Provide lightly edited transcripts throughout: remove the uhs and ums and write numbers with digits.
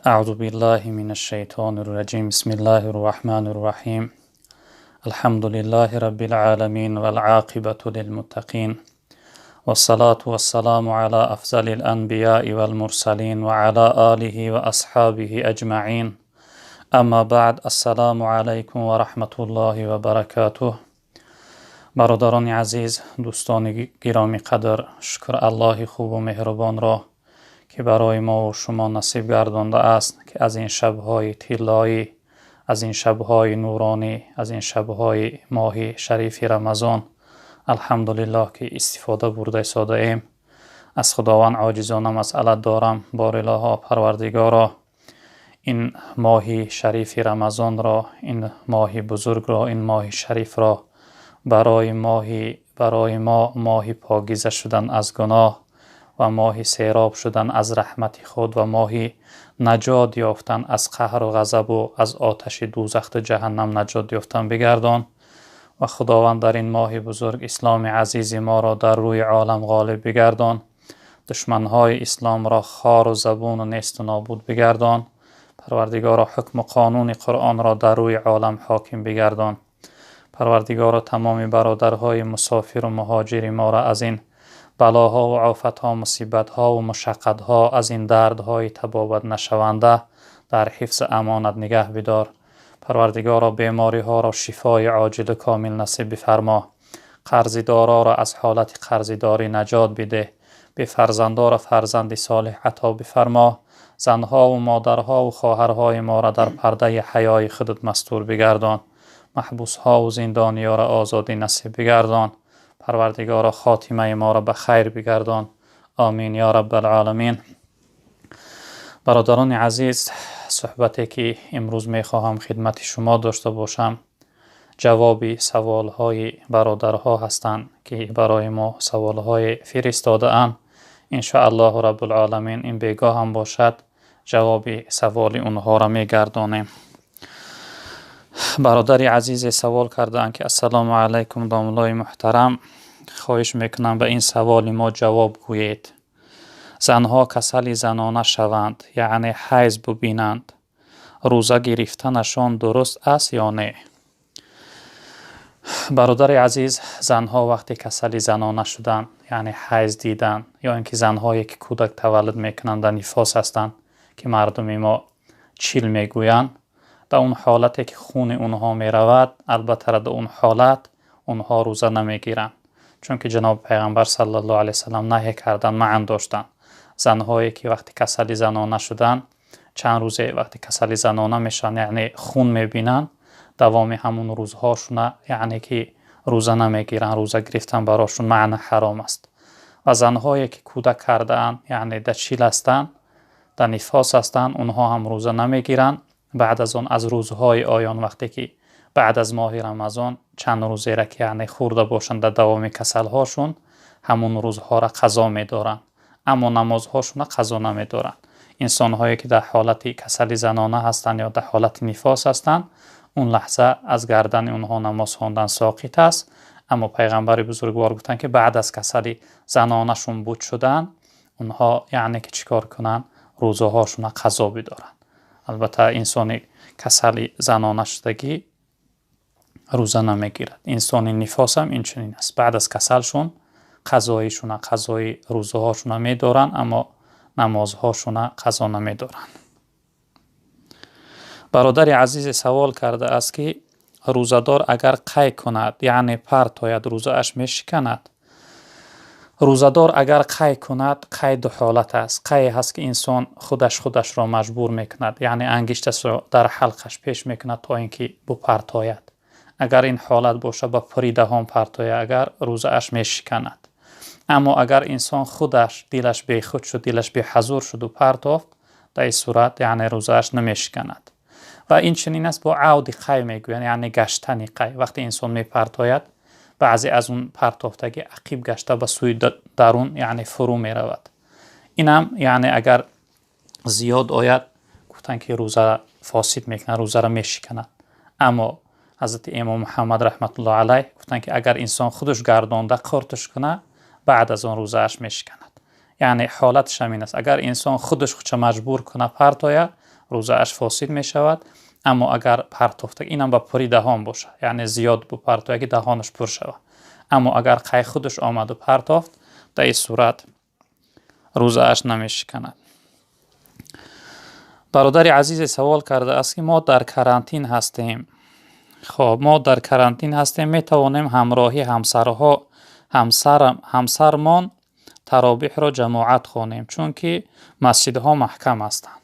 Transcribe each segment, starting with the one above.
أعوذ بالله من الشيطان الرجيم بسم الله الرحمن الرحيم الحمد لله رب العالمين والعاقبة للمتقين والصلاة والسلام على أفضل الأنبياء والمرسلين وعلى آله وأصحابه أجمعين أما بعد السلام عليكم ورحمة الله وبركاته. برادران عزیز، دوستان گرامی قدر، شکر الله خوب و مهربان را که برای ما و شما نصیب گردانده است که از این شب‌های طلایی، از این شب‌های نورانی، از این شب‌های ماه شریف رمضان الحمدلله که استفاده برده ساده ایم. از خداوند عاجزانه مسئلت دارم، بار الها پروردگارا، این ماه شریف رمضان را، این ماه بزرگ را، این ماه شریف را برای ما ماه پاکیزه شدن از گناه و ماه سیراب شدن از رحمت خود و ماه نجات یافتن از قهر و غضب و از آتش دوزخ جهنم نجات یافتن بگردان و خداوند در این ماه بزرگ اسلام عزیز ما را در روی عالم غالب بگردان، دشمنهای اسلام را خار و زبون و نیست و نابود بگردان. پروردگارا حکم و قانون قرآن را در روی عالم حاکم بگردان. پروردگارا تمام برادرهای مسافر و مهاجر ما را از این بلاها و آفتها، مصیبتها و مشقتها، از این دردهای تبابت نشونده در حفظ امانت نگه بدار. پروردگارا بیماری ها را شفای عاجل کامل نصیب بفرما. قرضدارا را از حالت قرضداری نجات بده. به فرزندا را فرزند صالح عطا بفرما. زنها و مادرها و خواهرهای ما را در پرده حیای خودت مستور بگردان. محبوسها و زندانیا را آزادی نصیب بگردان. پروردگارا خاتمه ما را به خیر بگردان. آمین یا رب العالمین. برادران عزیز، صحبتی که امروز می خواهم خدمت شما داشته باشم جوابی سوالهای برادرها هستند که برای ما سوالهای فرستاده اند. ان شاء الله رب العالمین این بیگاه هم باشد جواب سوال اونها را می گردانیم. برادر عزیز سوال کردند که السلام علیکم داملای محترم، خواهش میکنم به این سوال ما جواب گویید. زنها کسل زنانه شوند، یعنی حیض ببینند، روزه گرفتنشان درست است یا نه؟ برادر عزیز، زنها وقتی کسل زنانه شدن، یعنی حیض دیدن، یا اینکه زنهایی که کودک تولد میکنند نفاس هستند که مردم ما چیل میگویند، در اون حالتی که خون اونها می رود، البته در اون حالت اونها روزه نمیگیرند، چون که جناب پیغمبر صلی الله علیه وسلم نهی کردن، معنی داشتن. زنهایی که وقتی کسل زنانه شدن چند روزه وقتی کسل زنانه میشن، یعنی خون میبینن، دوام همون روزهاشون یعنی که روزه نمیگیرن، روزه گرفتن براشون معنی حرام است. و زنهایی که کودک کردن، یعنی در چیل هستن، در نفاس هستن، اونها هم روزه نمیگیرن. بعد از اون از روزهای آیان وقتی که بعد از ماه رمضان چند روزه را که یعنی خورده باشند در دوام کسل هاشون، همون روزها را قضا می دارن، اما نمازهاشون را قضا نمی دارن. انسان هایی که در حالت کسل زنانه هستند یا در حالت نفاس هستند، اون لحظه از گردن اونها نماز خواندن ساقط است. اما پیغمبر بزرگوار گفتن که بعد از کسل زنانه شون بود شدن، اونها یعنی که چیکار کنن؟ روزه هاشون را قضا بدارن. البته انسان کسل زنانه شدگی روزه نمیگیرد. انسان نفاس هم این چنین است، بعد از کسلشون قضایشون قضای روزه هاشون میدارن، اما نمازهاشون قضا نمیدارن. برادر عزیز سوال کرده است که روزدار اگر قی کند، یعنی پرت آید، روزه اش میشکند؟ روزدار اگر قی کند، قی دو حالت است. قی هست که انسان خودش را مجبور میکند، یعنی انگشتش را در حلقش پیش میکند تا اینکه پرت آید. اگر این حالت باشه با پریده هم پرت آید، اگر روزه اش میشکند. اما اگر انسان خودش دلش بی خود شد، دلش بی حضور شد و پرت افت، در این صورت یعنی روزه اش نمیشکند. و این چنین است با عود قی میگویند، یعنی گشتن قی. وقتی انسان میپرت آید، بعضی از اون پرتافتگی عقیب گشته به سوی درون یعنی فرو می رود. اینم یعنی اگر زیاد آید گفتن که روزه فاسد میکنه، روزه را میشکند. اما حضرت امام محمد رحمت الله علیه گفتن که اگر انسان خودش گردانده قرتش کنه، بعد از اون روزه اش میشکند. یعنی حالتش همین است. اگر انسان خودش مجبور کنه پرت آید، روزه اش فاسد می شود. اما اگر پرتافته اینم با پری دهان باشه، یعنی زیاد بو پرتو اگه دهانش پر شود، اما اگر قی خودش آمد و پرتافت، در این صورت روزه اش نمیشکند. برادر عزیز سوال کرده است که ما در کرانتین هستیم. خب ما در کرانتین هستیم، می توانیم همراهی همسرمان تراویح را جماعت خوانیم چون که مسجدها محکم هستند.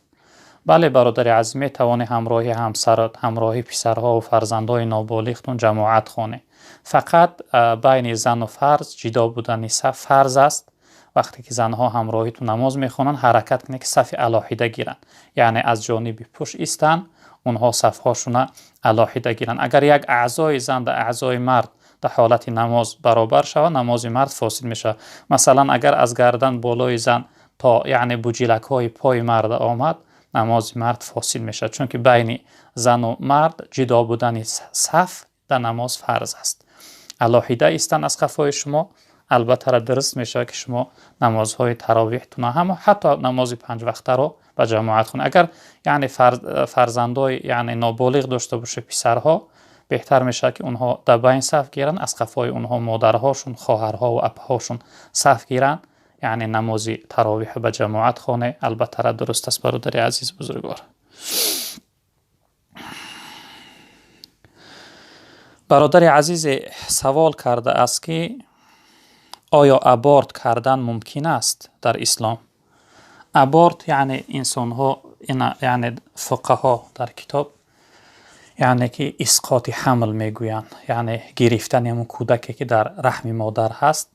بله برادر عزیز، می توانی همراهی همسرت، همراهی پسرها و فرزندهای نابالغتون جماعت خوانی. فقط بین زن و فرد جدا بودن صف فرض است. وقتی که زنها همراهی تو نماز میخونن حرکت کنه که صف علاهیده گیرن، یعنی از جانب پشت ایستن، اونها صفهاشون علاهیده گیرن. اگر یک اعضای زن و اعضای مرد در حالت نماز برابر شود، نماز مرد فاسد میشه. مثلا اگر از گردن بالای زن تا یعنی بوجیلک های پای مرد آمد، نماز مرد فاسد میشه، چون که بین زن و مرد جدا بودن صف در نماز فرض است. علاهیده ایستن از صفهای شما البته درست میشه که شما نمازهای تراویحتون هم حتی نماز 5 وقته رو با جماعت کنید. اگر یعنی فرزندای یعنی نابالغ داشته باشه پسرها، بهتر میشه که اونها در بین صف گیرن، از صفای اونها مادرهاشون، خواهرها و اپهاشون صف گیرن، یعنی نماز تراویح به جماعت خونه. البته درست است برادر عزیز بزرگوار. برادر عزیز سوال کرده است که آیا ابورت کردن ممکن است در اسلام؟ ابورت یعنی انسان ها، یعنی فقها در کتاب یعنی که اسقاط حمل میگویند، یعنی گرفتن همون کودکی که در رحم مادر هست.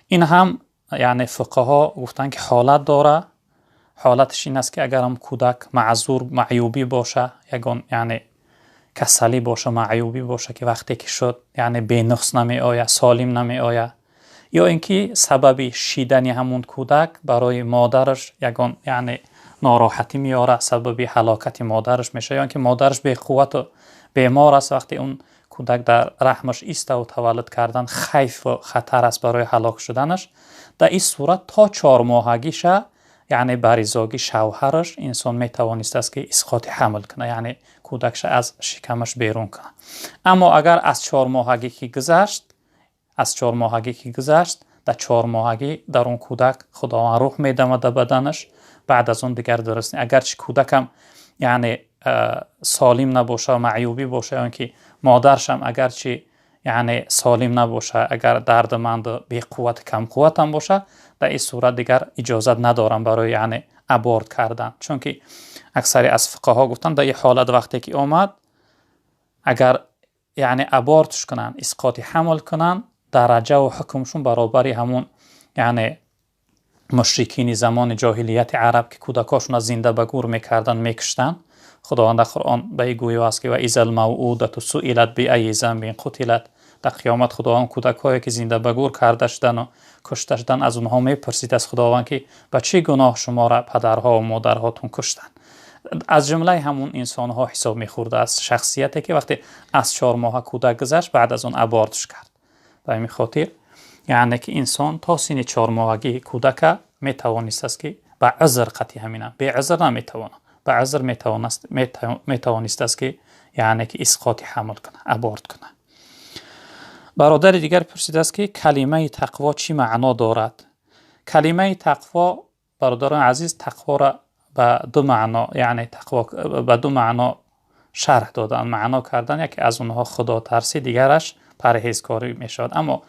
این هم یعنی فقها گفتن که حالت داره. حالتش این است که اگر هم کودک معذور معیوبی باشه، یعنی کسلی باشه، معیوبی باشه که وقتی که شد یعنی به نقص نمی آید، سالم نمی آید، یا اینکه سبب شیدن همون کودک برای مادرش یعنی ناراحتی میاره، سبب هلاکت مادرش میشه، یا اینکه مادرش به قوت و بیمار است، وقتی اون کودک در رحمش است و تولد کردن خیف و خطر است برای هلاک شدنش. در این صورت تا 4 ماهگیشه یعنی بریزاگی شوهرش انسان میتوانست است که اسقاط حمل کنه، یعنی کودکش از شکمش بیرون کنه. اما اگر از 4 ماهگی که گذشت، در 4 ماهگی در اون کودک خداوند روح میدمه در بدنش، بعد از اون دیگر درست نیست. اگرچه کودکم یعنی سالم نباشه، معیوبی باشه، یا اینکه مادرش هم اگرچه یعنی سالم نباشه، اگر دردمند بی قوت کم قوت هم باشه، در این صورت دیگر اجازت ندارم برای یعنی ابورت کردن، چون که اکثر از فقها گفتن در این حالت وقتی که اومد اگر یعنی ابورتش کنن، اسقاط حمل کنن، درجه و حکمشون برابری همون یعنی مشرکین زمان جاهلیت عرب که کودکاشون از زنده به گور میکردن، میکشتن. خداوند در قرآن به این گویی است که و اذا الموءودة سئلت بأی ذنب قتلت. در قیامت خداوند کودکایی که زنده به گور کرده شدن و کشته شدن از اونها میپرسید از خداوند که به چه گناه شما را پدرها و مادرهاتون کشتن. از جمله همون انسان ها حساب میخورده از شخصیتی که وقتی از 4 ماه کودک گذشت بعد از اون ابورتش کرد. به همین خاطر یعنی که انسان تا سن 4 ماهگی کودک میتوانست است که به عذر قطعی همینه، به عذر نمیتوانه، به عذر میتوانست است که یعنی که اسقاط حمل کنه، ابورت کنه. برادر دیگر پرسیده است که کلمه تقوا چی معنا دارد؟ کلمه تقوا برادران عزیز، تقوا را به 2 معنا یعنی تقوا به 2 معنا شرح دادن. معنا کردن یکی از اونها خدا ترسی، دیگرش پرهیزکاری می شود. اما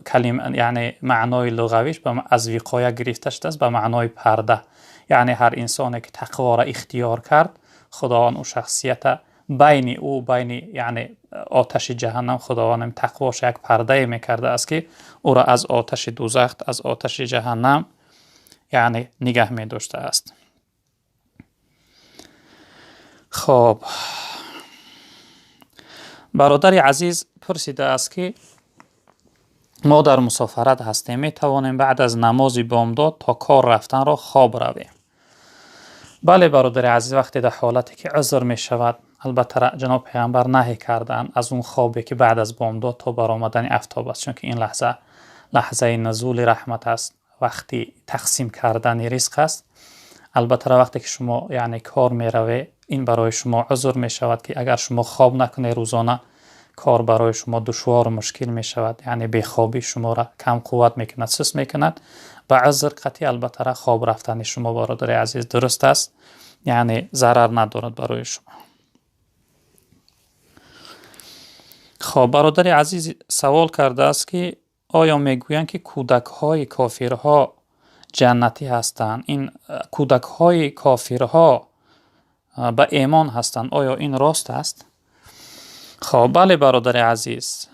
کلمه یعنی معنای لغویش از وقایه گرفته شده است به معنای پرده، یعنی هر انسانی که تقوا را اختیار کرد، خداوند او شخصیت بین یعنی آتش جهنم، خداوند تقواش یک پرده میکرده است که او را از آتش دوزخ، از آتش جهنم یعنی نگه می داشته است. خب برادر عزیز پرسیده است که ما در مسافرت هستیم، می توانیم بعد از نماز بامداد تا کار رفتن را خواب رویم؟ بله برادر عزیز، وقتی در حالتی که عذر می شود، البته جناب پیغمبر نهی کردن از اون خوابی که بعد از بامداد تا برآمدن آفتاب است، چون که این لحظه نزول رحمت است، وقتی تقسیم کردن رزق است. البته وقتی که شما یعنی کار میروه این برای شما عذر می شود که اگر شما خواب نکنه روزانه کار برای شما دشوار و مشکل می شود، یعنی بیخوابی شما را کم قوت میکند، سست میکند. به عذر قطعی البته خواب رفتن شما برادر عزیز درست است، یعنی ضرر ندارد برای شما. خب برادر عزیز سوال کرده است که آیا میگویند که کودک های کافرها جنتی هستند؟ این کودک های کافرها به ایمان هستند، آیا این راست است؟ خب بله برادر عزیز،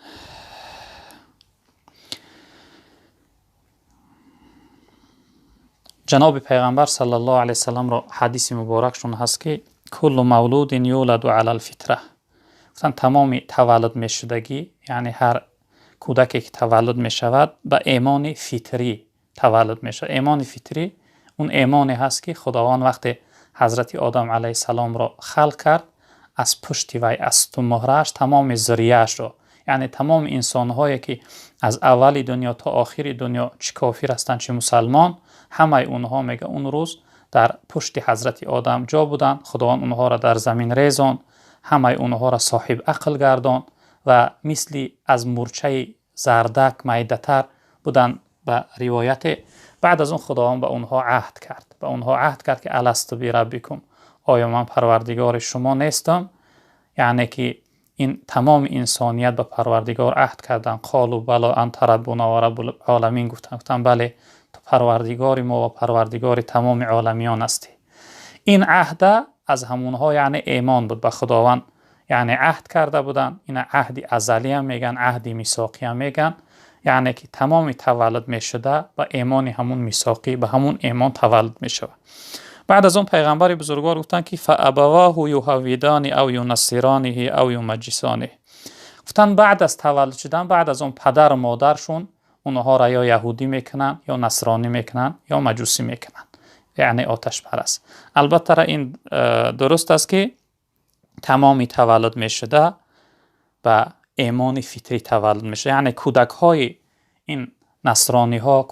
جناب پیغمبر صلی الله علیه وسلم را حدیث مبارکشون هست که کل مولود یولد علی الفطره، تمام تولد می شدگی یعنی هر کودکی که تولد می شود به ایمان فطری تولد می شود. ایمان فطری اون ایمانی هست که خداوند وقتی حضرت آدم علیه السلام را خلق کرد از پشت وی از تو مهرش تمام ذریه‌اش را، یعنی تمام انسان‌هایی که از اول دنیا تا آخر دنیا چه کافر هستند چه مسلمان، همه اونها میگه اون روز در پشت حضرت آدم جا بودند. خداوند اونها را در زمین ریزان، همه اونها را صاحب عقل گردان و مثل از مورچه زردک میده‌تر بودند. به روایت بعد از اون خداوند به اونها عهد کرد که الست بربکم، آیا من پروردگار شما نیستم؟ یعنی که این تمام انسانیت به پروردگار عهد کردن. قالوا بلی انت ربنا و رب العالمین، گفتن بله تو پروردگار ما و پروردگار تمام عالمیان هستی. این عهد از همونها یعنی ایمان بود به خداوند، یعنی عهد کرده بودن. این عهدی ازلی هم میگن، عهدی میثاقی هم میگن، یعنی که تمام تولد میشده به ایمان همون میثاقی، به همون ایمان تولد میشود. بعد از اون پیغمبر بزرگوار گفتن که فابواه یهودانی او ینصرانه او یمجسانه، گفتن بعد از تولد شدن، بعد از اون پدر و مادرشون اونها را یا یهودی میکنن یا نصرانی میکنن یا مجوسی میکنن، یعنی آتش پرست. البته این درست است که تمامی تولد میشده به ایمان فطری تولد میشه، یعنی کودک های این نصرانی ها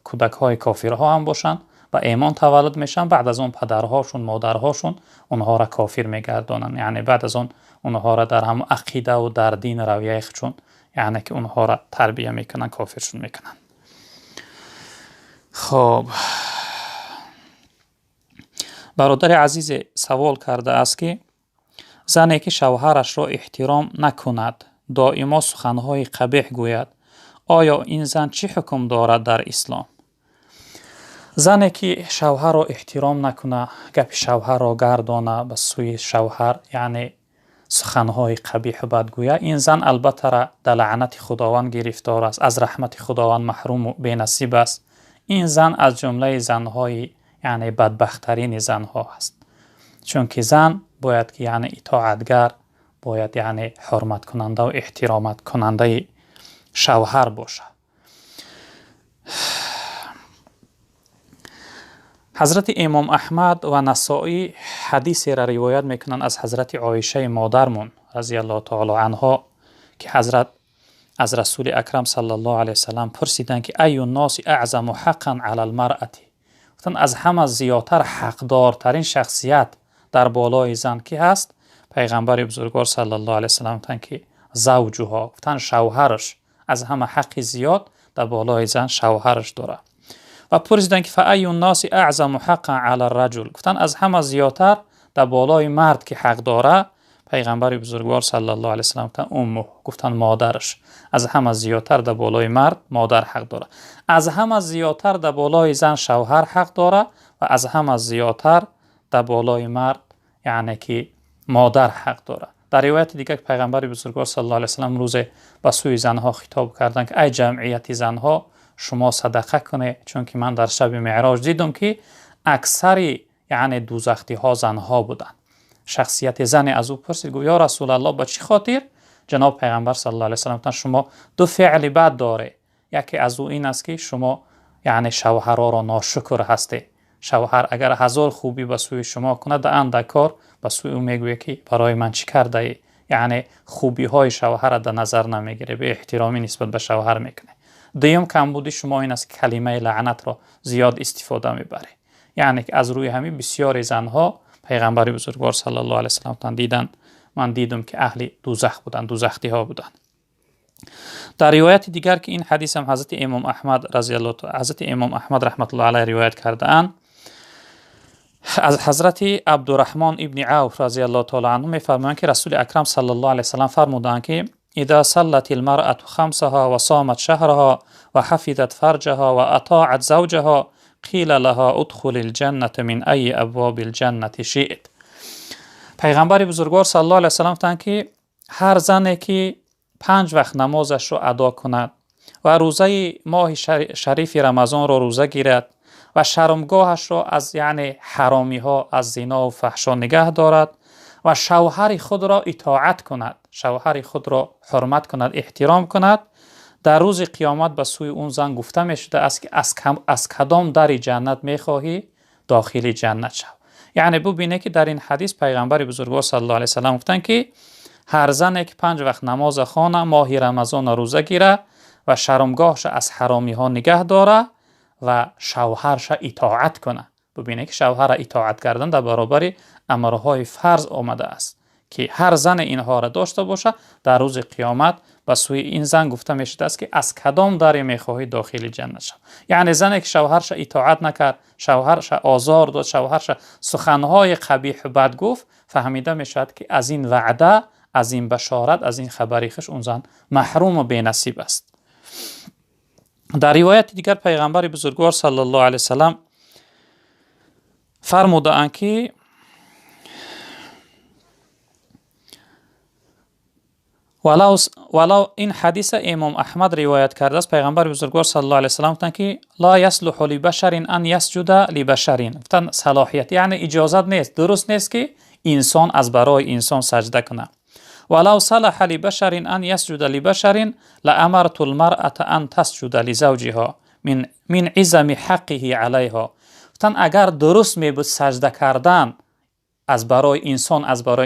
کودک های کافر ها هم باشن و ایمان تولد میشن، بعد از اون پدرهاشون مادرهاشون اونها را کافر میگردونن، یعنی بعد از اون اونها را در هم عقیده و در دین رویه خودشون یعنی که اونها را تربیه میکنن، کافرشون میکنن. خب برادر عزیز سوال کرده است که زنی که شوهرش را احترام نکند، دائما سخنهای قبیح گوید، آیا این زن چه حکم دارد در اسلام؟ زنی که شوهر را احترام نکنه، گپ شوهر را گردانه به سوی شوهر، یعنی سخنهای قبیح و بد گوید، این زن البته را در لعنت خداوند گرفتار است، از رحمت خداوند محروم و بی‌نصیب است. این زن از جمله زنهای یعنی بدبخترین زنها است، چون که زن باید که یعنی اطاعتگر، باید یعنی حرمت کننده و احترامت کننده شوهر باشه. حضرت امام احمد و نسائی حدیثی را روایت میکنن از حضرت عایشه مادرمون رضی الله تعالی عنها که حضرت از رسول اکرم صلی الله علیه وسلم پرسیدن که ای الناس اعظم حقا علی المرأة، گفتن از همه زیادتر حقدارترین شخصیت در بالای زن کی هست؟ پیغمبر بزرگوار صلی الله علیه وسلم گفتن که زوجها، گفتن شوهرش از همه حق زیاد در بالای زن شوهرش داره. و پرسیدن که فای الناس اعظم حقا علی الرجل، گفتن از همه زیادتر در بالای مرد که حق داره؟ پیغمبر بزرگوار صلی الله علیه وسلم گفتن امه، گفتن مادرش از همه زیادتر در بالای مرد مادر حق داره. از همه زیادتر در بالای زن شوهر حق داره و از همه زیادتر در بالای مرد یعنی که مادر حق داره. در روایت دیگه پیغمبر بزرگوار صلی الله علیه وسلم روز به سوی زنها خطاب کردن که ای جمعیت زنها شما صدقه کنه، چون که من در شب معراج دیدم که اکثر یعنی دوزختی ها زنها بودن. شخصیت زن از او پرسید، گفت یا رسول الله به چه خاطر؟ جناب پیغمبر صلی الله علیه وسلم گفتن شما دو فعل بد داره، یکی از او این است که شما یعنی شوهرها را ناشکر هستی. شوهر اگر هزار خوبی به سوی شما کنه در اندک کار به سوی او میگویه که برای من چی کرده ای، یعنی خوبی های شوهر را در نظر نمیگیره، به احترامی نسبت به شوهر میکنه. دوم کمبودی شما این است که کلمه لعنت را زیاد استفاده میبره، یعنی که از روی همین بسیاری زنها پیغمبر بزرگوار صلی الله علیه و سلم دیدن. من دیدم که اهل دوزخ بودن، دوزختی ها بودن. در روایت دیگر که این حدیث هم حضرت امام احمد رحمت الله علیه روایت کرده اند، از حضرت عبدالرحمن ابن عوف رضی الله تعالی عنه میفرمایند که رسول اکرم صلی الله علیه و سلم فرمودند که اذا صلت المرأة خمسها و صامت شهرها و حفظت فرجها و اطاعت زوجها قیل لها ادخل الجنة من ای ابواب الجنة شئت. پیغمبر بزرگوار صلی الله علیه و سلم گفتند که هر زنی که 5 وقت نمازش رو ادا کند و روزه ماه شریف رمضان رو روزه گیرد و شرمگاهش را از یعنی حرامی ها، از زنا و فحشا نگه دارد و شوهر خود را اطاعت کند، شوهر خود را حرمت کند، احترام کند، در روز قیامت به سوی اون زن گفته می شده است که از کدام در جنت می خواهی داخل جنت شو. یعنی ببینه که در این حدیث پیغمبر بزرگوار صلی الله علیه و سلم گفتن که هر زنی که 5 وقت نماز خوانه، ماه رمضان روزه گیره و شرمگاهش از حرامی ها نگه داره و شوهرش اطاعت کنه. ببینه که شوهر اطاعت کردن در برابر امرهای فرض آمده است که هر زن اینها را داشته باشه، در روز قیامت به سوی این زن گفته می شده است که از کدام در میخواهی داخل جنت شو. یعنی زنی که شوهرش اطاعت نکرد، شوهرش آزار داد، شوهرش سخنهای قبیح بد گفت، فهمیده می شود که از این وعده، از این بشارت، از این خبری خوش اون زن محروم و بی‌نصیب است. در روایت دیگر پیغمبر بزرگوار صلی الله علیه وسلم فرموده اند که ولو این حدیث امام احمد روایت کرده است، پیغمبر بزرگوار صلی الله علیه وسلم گفتند که لا یصلح لبشر ان یسجد لبشر. گفتند صلاحیت یعنی اجازت نیست، درست نیست که انسان از برای انسان سجده کنه. ولو صلح لبشر ان یسجد لبشر لامرت المرأة ان تسجد لزوجها من عظم حقه علیها. گفتند اگر درست می بود سجده کردن از برای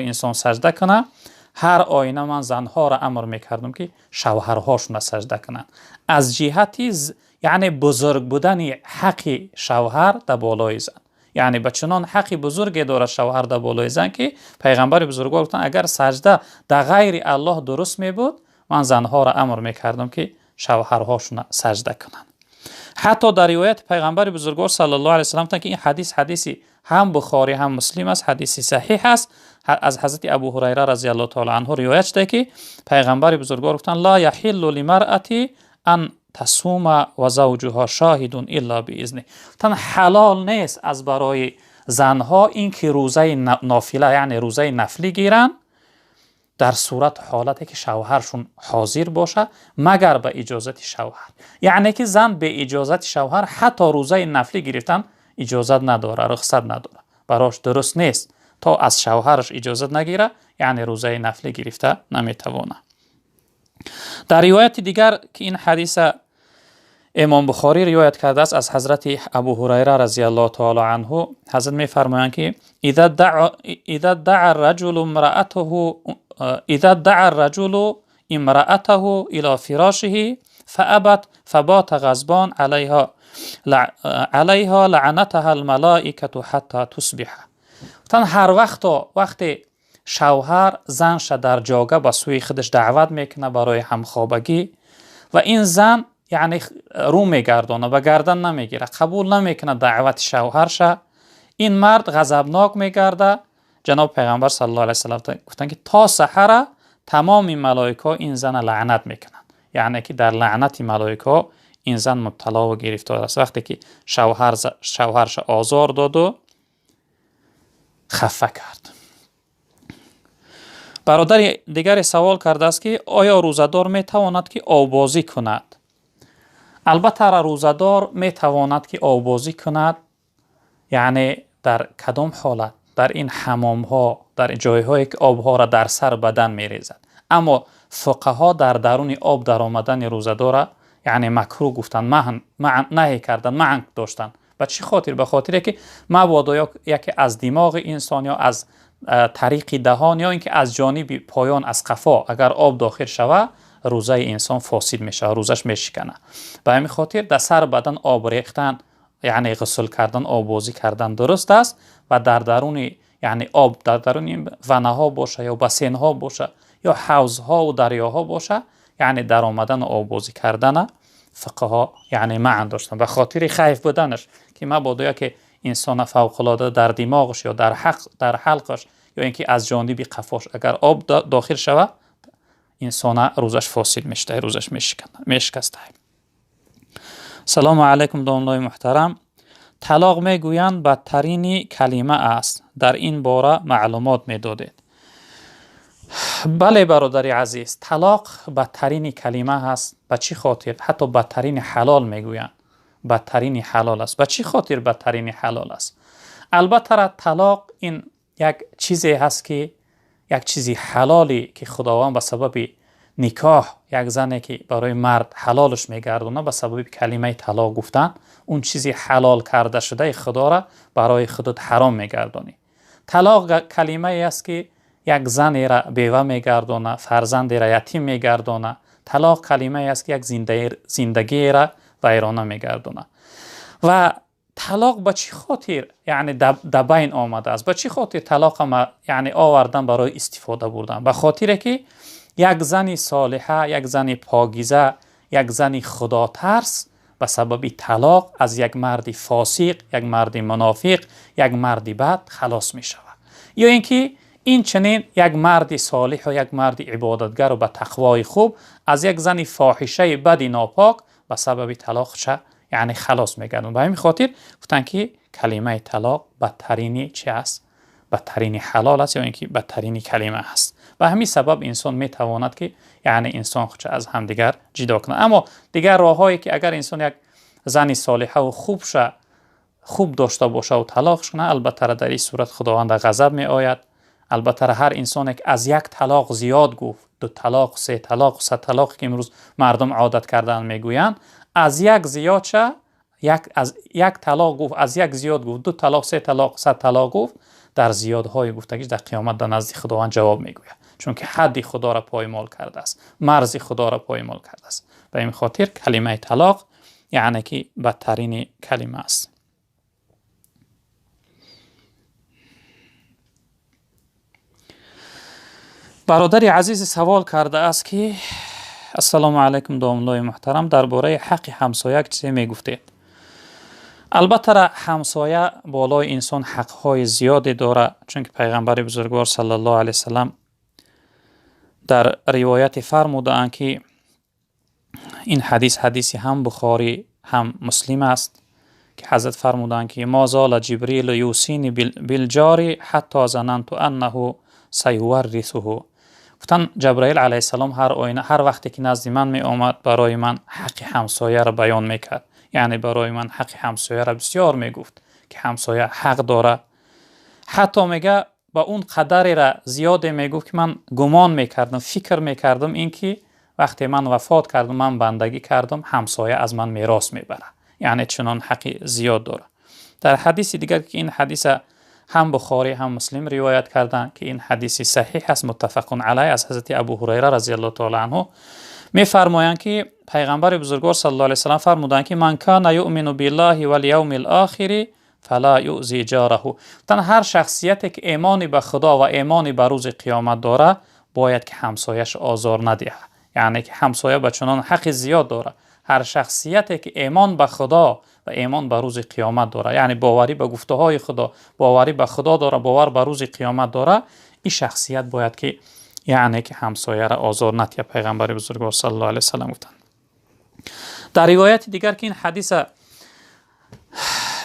انسان سجده کنه، هر آینه من زنها را امر میکردم که شوهرهاشون را سجده کنن، از جهتی یعنی بزرگ بودن حق شوهر در بالای زن. یعنی بچنان حق بزرگی داره شوهر در بالای زن که پیغمبر بزرگوار گفتن اگر سجده در غیر الله درست می بود، من زنها را امر میکردم که شوهرهاشون را سجده کنن. حتی در روایت پیغمبر بزرگوار صلی الله علیه و سلم که این حدیثی هم بخاری هم مسلم است، حدیثی صحیح است، از حضرت ابو هریره رضی الله تعالی عنه روایت شده که پیغمبر بزرگوار گفتند لا یحل للمرأة ان تصوم و زوجها شاهد الا باذنه. گفتند حلال نیست از برای زنها این که روزه نافله یعنی روزه نفلی گیرن در صورت حالتی که شوهرشون حاضر باشه مگر به اجازت شوهر. یعنی که زن به اجازت شوهر حتی روزه نفلی گرفتن اجازت نداره، رخصت نداره، براش درست نیست تا از شوهرش اجازت نگیره، یعنی روزه نفلی گرفته نمیتوانه. در روایت دیگر که این حدیث امام بخاری روایت کرده است از حضرت ابو هریره رضی الله تعالی عنه، حضرت میفرمایند که اذا دعا الرجل امرأته الى فراشه فابت فبات غضبان علیها لعنتها الملائکه حتی تصبح. هر وقت شوهر زنش در جاگه به سوی خودش دعوت میکنه برای همخوابگی و این زن یعنی رو میگردانه و گردن نمیگیره، قبول نمیکنه دعوت شوهرش، این مرد غضبناک میگرده. جناب پیغمبر صلی الله علیه و سلم گفتن که تا سحر تمام ملائکه این زن لعنت میکنن، یعنی که در لعنت ملائکه این زن مبتلا و گرفتار است وقتی که شوهرش آزار داد و خفه کرد. برادر دیگر سوال کرده است که آیا روزدار میتواند که آوازی کند؟ البته روزدار میتواند که آوازی کند، یعنی در کدام حالت؟ در این حمام ها، در جایهایی که آبها را در سر بدن میریزد. اما فقها در درون آب در آمدن روزدار یعنی مکروه گفتن، نهی کردن، منع داشتن. به چه خاطر؟ به خاطر که مبادا یکی از دماغ انسان یا از طریق دهان یا اینکه از جانب پایان از قفا اگر آب داخل شود روزه انسان فاسد میشه، روزش میشکنه. به همین خاطر در سر بدن آب ریختن یعنی غسل کردن، آبوزی کردن درست است و در درون یعنی آب در درون ونه ها باشه یا بسین ها باشه یا حوض ها و دریاها باشه، یعنی در آمدن و آبوزی کردن فقها یعنی معنی داشتن به خاطر خیف بودنش که مبادا که انسان فوق العاده در دماغش یا در حلقش یا اینکه از جانب قفاش اگر آب داخل شود انسان روزش فاسد میشه، روزش میشکسته. سلام علیکم دوستان محترم. طلاق میگویند بدترین کلمه است، در این باره معلومات میدادید؟ بله برادر عزیز، طلاق بدترین کلمه است. به چی خاطر؟ حتی بدترین حلال میگویند بدترین حلال است. به چی خاطر بدترین حلال است؟ البته طلاق این یک چیزی هست که یک چیزی حلالی که خداوند به سبب نکاح یک زنی که برای مرد حلالش میگردونه به سبب کلمه طلاق گفتن اون چیزی حلال کرده شده خدا را برای خودت حرام میگردونی. طلاق کلمه است که یک زنی را بیوه میگردونه، فرزندی را یتیم میگردونه. طلاق کلمه است که یک زندگی را ویرانه میگردونه. و طلاق به چی خاطر یعنی در بین آمده است؟ به چی خاطر طلاق ما یعنی آوردن برای استفاده بردن؟ به خاطر که یک زنی صالحه، یک زنی پاکیزه، یک زنی خدا ترس به سبب طلاق از یک مرد فاسق، یک مرد منافق، یک مرد بد خلاص می شود. یا اینکه این چنین یک مرد صالح و یک مرد عبادتگر و به تقوای خوب از یک زنی فاحشه بد ناپاک به سبب طلاق یعنی خلاص میگردن. به همین خاطر گفتن که کلمه طلاق بدترین چی است؟ بدترین حلال است یا اینکه بدترین کلمه است. به همین سبب انسان میتواند که یعنی انسان خودش از همدیگر جدا کنه. اما دیگر راههایی که اگر انسان یک زنی صالحه و خوب داشته باشه و طلاقش کنه، البته در این صورت خداوند غضب می آید. البته هر انسان که از یک طلاق زیاد گفت، 2 طلاق، 3 طلاق، 100 طلاق که امروز مردم عادت کردن میگویند، از یک زیاد شه، از یک طلاق گفت، از یک زیاد گفت، 2 طلاق، 3 طلاق، 100 طلاق گفت، در زیادهای گفتگیش در قیامت در نزد خداوند جواب میگوید، چون که حد خدا را پایمال کرده است، مرز خدا را پایمال کرده است. به این خاطر کلمه طلاق یعنی که بدترین کلمه است. برادر عزیز سوال کرده است که السلام علیکم دوستان محترم، درباره حق همسایه چه میگفتید؟ البته همسایه بالای انسان حقهای زیادی داره، چون که پیغمبر بزرگوار صلی الله علیه وسلم در روایت فرمودند که این حدیثی هم بخاری هم مسلم است که حضرت فرمودند که ما زال جبریل یوصینی بالجار حتی ظننت انه سیورثه. گفتن جبرائیل علیه السلام هر وقتی که نزد من می آمد برای من حق همسایه را بیان میکرد، یعنی برای من حق همسایه را بسیار میگفت که همسایه حق داره. حتی میگه با اون قدری را زیاد میگفت که من گمان میکردم، فکر میکردم اینکه وقتی من وفات کردم، من بندگی کردم، همسایه از من میراث میبره، یعنی چنان حق زیاد داره. در حدیث دیگر که این حدیث هم بخاری هم مسلم روایت کردن که این حدیث صحیح است، متفق علیه، از حضرت ابو هریره رضی الله تعالی عنه میفرمایند که پیغمبر بزرگوار صلی الله علیه و سلم فرمودند که من کان یؤمن بالله والیوم الاخر فلا یؤذی جاره. هر شخصیتی که ایمانی به خدا و ایمانی به روز قیامت داره باید که همسایش آزار ندهد، یعنی که همسایه به چنان حق زیاد داره. هر شخصیتی که ایمان به خدا و ایمان به روز قیامت داره، یعنی باوری به گفته های خدا، باوری به خدا داره، باور به روز قیامت داره، این شخصیت باید که یعنی که همسایه را آزار ندهد. پیغمبر بزرگوار صلی الله علیه و سلم گفتند. در روایت دیگر که این حدیث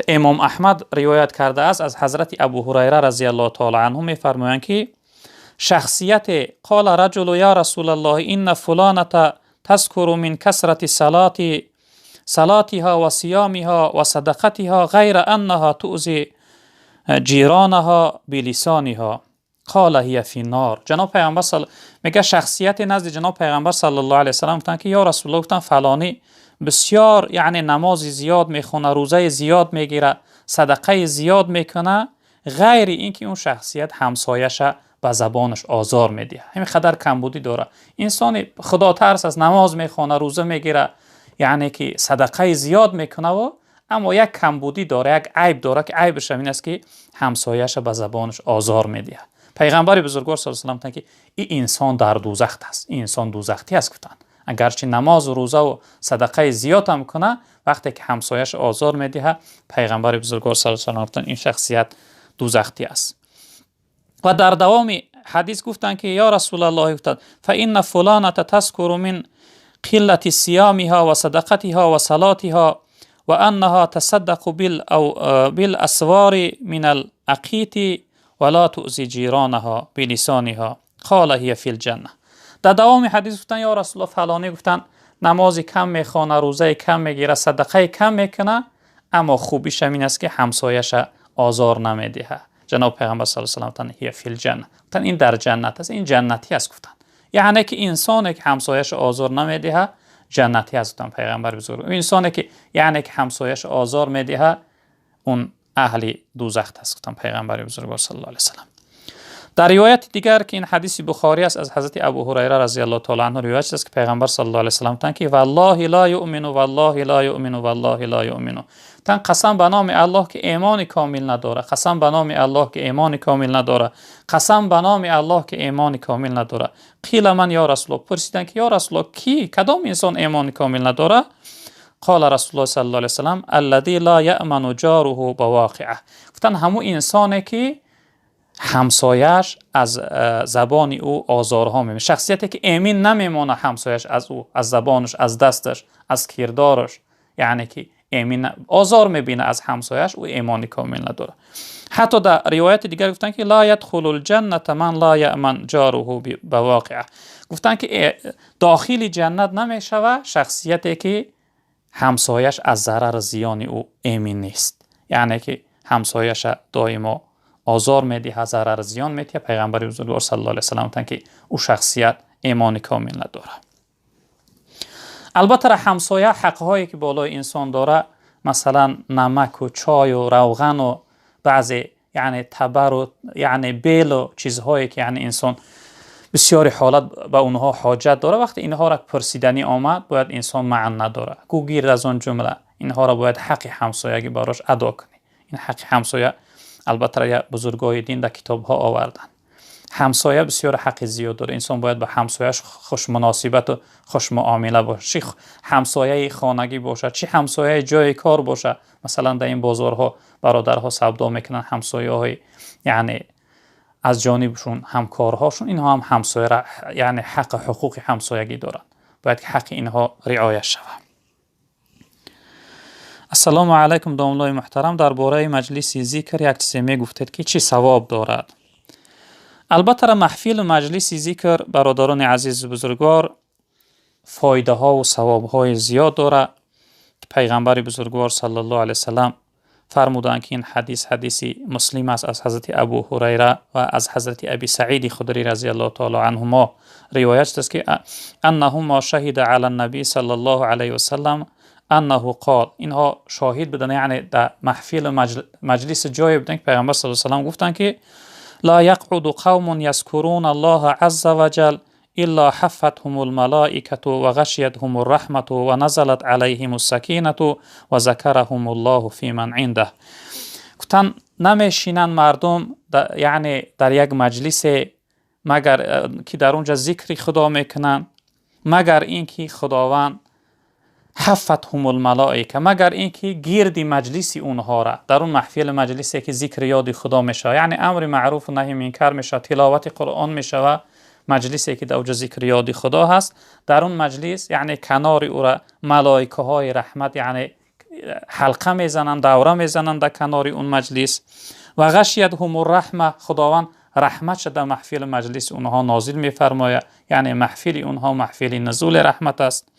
امام احمد روایت کرده است از حضرت ابو هریره رضی الله تعالی عنه میفرمایند که شخصیت قال رجل یا رسول الله ان فلانه تذكر من كثرة صلاتها و صيامها و صدقتها غیر انها تؤذي جیرانها بلسانها قال هي في النار. جناب پیغمبر میگه شخصیت نزد جناب پیغمبر صلی الله علیه و سلم گفتن که یا رسول الله، گفتن فلانی بسیار یعنی نماز زیاد میخونه، روزه زیاد میگیره، صدقه زیاد میکنه، غیر اینکه اون شخصیت همسایش به زبانش آزار میده. همین قدر کمبودی داره. انسان خدا ترس از نماز میخونه، روزه میگیره، یعنی که صدقه زیاد میکنه و اما یک کمبودی داره، یک عیب داره که عیبش این است که همسایه‌اش به زبانش آزار میده. پیغمبر بزرگوار صلی الله علیه و سلم که این انسان در دوزخ است، این انسان دوزخی است گفتن. اگرچه نماز و روزه و صدقه زیاد هم کنه، وقتی که همسایه‌اش آزار میده، پیغمبر بزرگوار صلی الله علیه و سلم این شخصیت دوزخی است. و در دوام حدیث گفتن که یا رسول الله گفتند فإن فلانة تذكر من قلة صيامها وصدقتها وصلاتها وأنها تصدق بالأسوار من العقيط ولا تؤذي جيرانها بلسانها قال هي في الجنة. در دوام حدیث گفتن یا رسول الله فلانی گفتن نمازی کم میخوانه، روزه کم میگیره، صدقه کم میکنه، اما خوبیش این است که همسایه‌اش آزار نمیده. جناب پیغمبر صلی الله علیه و سلم هی فی الجنه، گفتن این در جنت است، این جنتی است. گفتن یعنی که انسانی که همسایه‌اش آزار نمیده جنتی است. گفتن پیغمبر بزرگ انسانی که یعنی که همسایه‌اش آزار میده اون اهل دوزخ است. گفتن پیغمبر بزرگ صلی الله علیه و سلم. در روایت دیگر که این حدیث بخاری است از حضرت ابو هریره رضی الله تعالی عنه روایت است که پیغمبر صلی الله علیه و سلم گفتند که والله لا یؤمن والله لا یؤمن والله لا یؤمن، تن قسم به نام الله که ایمان کامل نداره، قسم به نام الله که ایمان کامل نداره، قسم به نام الله که ایمان کامل نداره. قیل من یا رسول الله، پرسیدند که یا رسول الله کی کدام انسان ایمان کامل نداره؟ قال رسول الله صلی الله علیه و سلم الذی لا یأمن جاره بواقعه، گفتن همون انسانی که همسایش از زبان او آزارها میبینه، شخصیتی که امین نمیمونه همسایش از او، از زبانش، از دستش، از کردارش، یعنی که امین آزار میبینه از همسایش، او ایمانی کامل نداره. حتی در روایت دیگر گفتن که لا يدخل الجنه من لا یأمن جاره بواقعه، گفتن که داخل جنت نمیشوه شخصیتی که همسایش از ضرر زیان او امین نیست، یعنی که همسایش دائما آزار میده، ضرر زیان میده. پیغمبر بزرگوار صلی الله علیه و سلم گفتند که او شخصیت ایمان کامل نداره. البته همسایه حقهایی که بالای انسان داره، مثلا نمک و چای و روغن و بعضی یعنی تبر و یعنی بیل و چیزهایی که یعنی انسان بسیاری حالت به اونها حاجت داره، وقتی اینها را پرسیدنی آمد باید انسان معن نداره، گوگیر از اون جمله اینها را باید حق همسایگی براش ادا کنی. این حق همسایه البته بزرگای دین در کتاب ها آوردن. همسایه بسیار حق زیاد داره، انسان باید به همسایه‌اش خوش مناسبت و خوش معامله باشه، چه همسایه خانگی باشه، چه همسایه جای کار باشه. مثلا در این بازارها برادرها سودا میکنن، همسایه‌های یعنی از جانبشون همکارهاشون، اینها هم همسایه را یعنی حق حقوق همسایگی دارن، باید که حق اینها رعایت شود. السلام علیکم دوستان محترم، درباره مجلس ذکر یک چیزی میگفتید که چی ثواب دارد؟ البته محفل مجلس ذکر برادران عزیز بزرگوار فایده ها و ثواب های زیاد داره که پیغمبر بزرگوار صلی الله علیه و سلم فرمودند که این حدیث مسلم است از حضرت ابو هریره و از حضرت ابی سعید خدری رضی الله تعالی عنهما روایت است که انهما شهد علی النبی صلی الله علیه و سلم انه قال، اینها شاهد بدن یعنی در محفل مجلس جای بدن که پیغمبر صلی الله علیه و سلم گفتن که لا يقعد قوم يذكرون الله عز وجل الا حفتهم الملائكه وغشيتهم الرحمه ونزلت عليهم السكينه وذكرهم الله في من عنده. گفتن نمیشینن مردم یعنی در یک مجلس مگر که در اونجا ذکر خدا میکنن، مگر اینکه خداوند حفتهم الملائکه، مگر اینکه گیردی مجلسی اونها را در اون محفل مجلسی که ذکر یاد خدا میشه، یعنی امر معروف و نهی منکر میشه، تلاوت قرآن میشه و مجلسی که در اونجا ذکر یاد خدا هست، در اون مجلس یعنی کنار او را ملائکه های رحمت یعنی حلقه میزنند، دوره میزنند در کنار اون مجلس. و غشیتهم الرحمه، خداوند رحمت شده محفل مجلس اونها نازل میفرماید، یعنی محفل اونها محفل نزول رحمت است.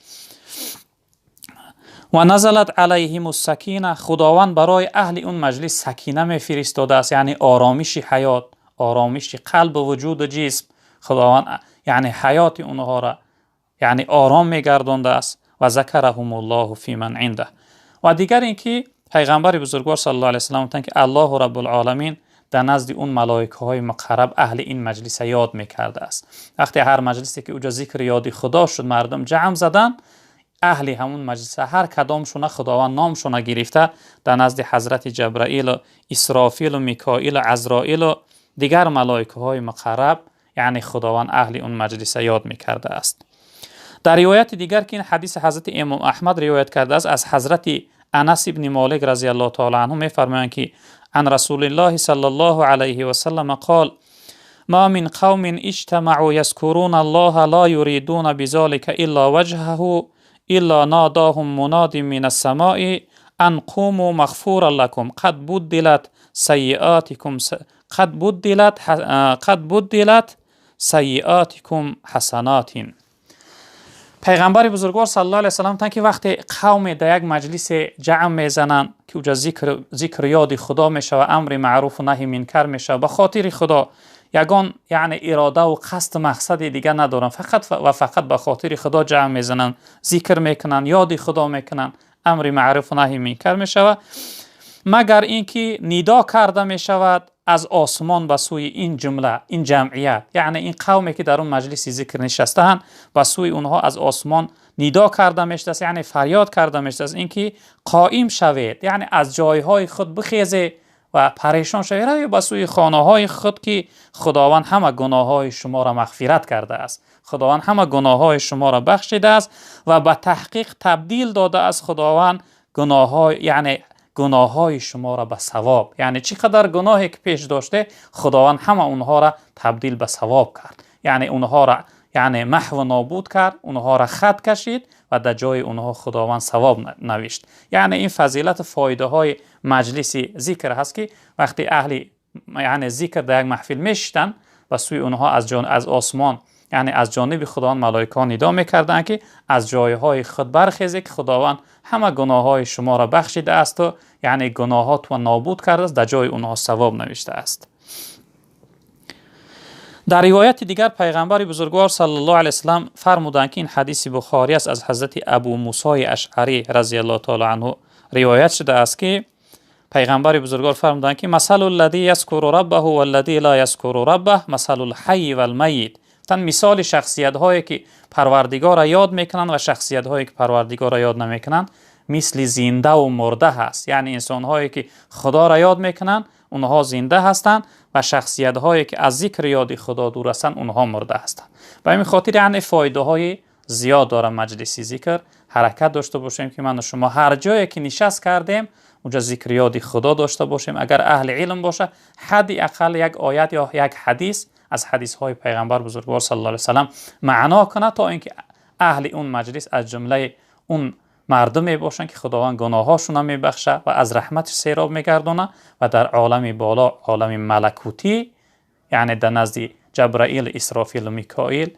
و نزلت علیهم السکینه، خداوند برای اهل اون مجلس سکینه میفرستاده است، یعنی آرامش حیات، آرامش قلب و وجود و جسم. خداوند یعنی حیات اونها را یعنی آرام میگردانده است. و ذکرهم الله فی من عنده. و دیگر اینکه پیغمبر بزرگوار صلی الله علیه و سلم گفتند که الله رب العالمین در نزد اون ملائکه های مقرب اهل این مجلس یاد میکرده است. وقتی هر مجلسی که اونجا ذکر یاد خدا شد، مردم جمع زدن، اهل همون مجلس، هر کدامشون خداوند نامشون گرفته در نزد حضرت جبرائیل و اسرافیل و میکائیل و عزرائیل و دیگر ملائکه های مقرب، یعنی خداوند اهل اون مجلس یاد میکرده است. در روایت دیگر که این حدیث حضرت امام احمد روایت کرده است، از حضرت انس ابن مالک رضی الله تعالی عنه میفرمایند که عن رسول الله صلی الله علیه و سلم قال: ما من قوم اجتمعوا يذكرون الله لا يريدون بذلك الا وجهه الا ناداهم مناد من السماء ان قوموا مغفورا لكم قد بدلت سيئاتكم سیئاتکم حسنات. پیغمبر بزرگوار صلی الله علیه و سلم تا که وقتی قوم در یک مجلس جمع میزنن که اونجا ذکر یاد خدا میشه و امر معروف و نهی منکر میشه، به خاطر خدا، یگان یعنی اراده و قصد مقصد دیگه ندارن، فقط به خاطر خدا جمع میزنن، ذکر میکنن، یاد خدا میکنن، امر معروف و نهی منکر میشه، مگر اینکه ندا کرده میشود از آسمان به سوی این جمله، این جمعیت، یعنی این قومی که در اون مجلس ذکر نشستند، به سوی اونها از آسمان ندا کرده میشده، یعنی فریاد کرده میشده اینکه قائم شوید، یعنی از جایهای خود بخیزید و پریشان شوید، روید به سوی خانه های خود که خداوند همه گناه های شما را مغفرت کرده است، خداوند همه گناه های شما را بخشیده است و به تحقیق تبدیل داده است خداوند گناه های شما را به ثواب، یعنی چقدر گناهی که پیش داشته خداوند همه اونها را تبدیل به ثواب کرد، یعنی اونها را محو و نابود کرد، اونها را خط کشید و در جای اونها خداوند ثواب نوشت. یعنی این فضیلت فایده های مجلس ذکر هست که وقتی اهل ذکر در یک محفل میشتن و سوی اونها از آسمان، یعنی از جانب خداوند ملائکه ندا میکردند که از جایهای خود برخیزید که خداوند همه گناه های شما را بخشیده است و یعنی گناهات و نابود کرده است، در جای اونها ثواب نوشته است. در روایت دیگر پیغمبر بزرگوار صلی الله علیه و سلم فرمودند که این حدیث بخاری است، از حضرت ابو موسی اشعری رضی الله تعالی عنه روایت شده است که پیغمبر بزرگوار فرمودند که مثل الذی یذکر ربه و الذی لا یذکر ربه مثل الحی و المیت. مثال شخصیت هایی که پروردگار را یاد میکنند و شخصیت هایی که پروردگار را یاد نمیکنند مثل زنده و مرده هست، یعنی انسان هایی که خدا را یاد میکنند اونها زنده هستند و شخصیت هایی که از ذکر یاد خدا دور هستند اونها مرده هستند. به این خاطر یعنی فایده های زیاد داره مجلس ذکر، حرکت داشته باشیم که من و شما هر جایی که نشست کردیم اونجا ذکر یاد خدا داشته باشیم، اگر اهل علم باشه حدی اقل یک آیت یا یک حدیث از حدیث های پیغمبر بزرگوار صلی الله علیه و سلم معنا کنه، تا اینکه اهل اون مجلس از جمله اون مردمی باشن که خداوند گناهاشون میبخشه و از رحمتش سیراب میگردونه و در عالم بالا، عالم ملکوتی، یعنی در نزد جبرائیل، اسرافیل و میکائیل،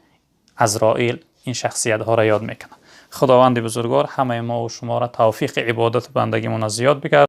عزرائیل، این شخصیت ها را یاد میکنه. خداوند بزرگوار همه ما و شما را توفیق عبادت و بندگی زیاد بگردونه.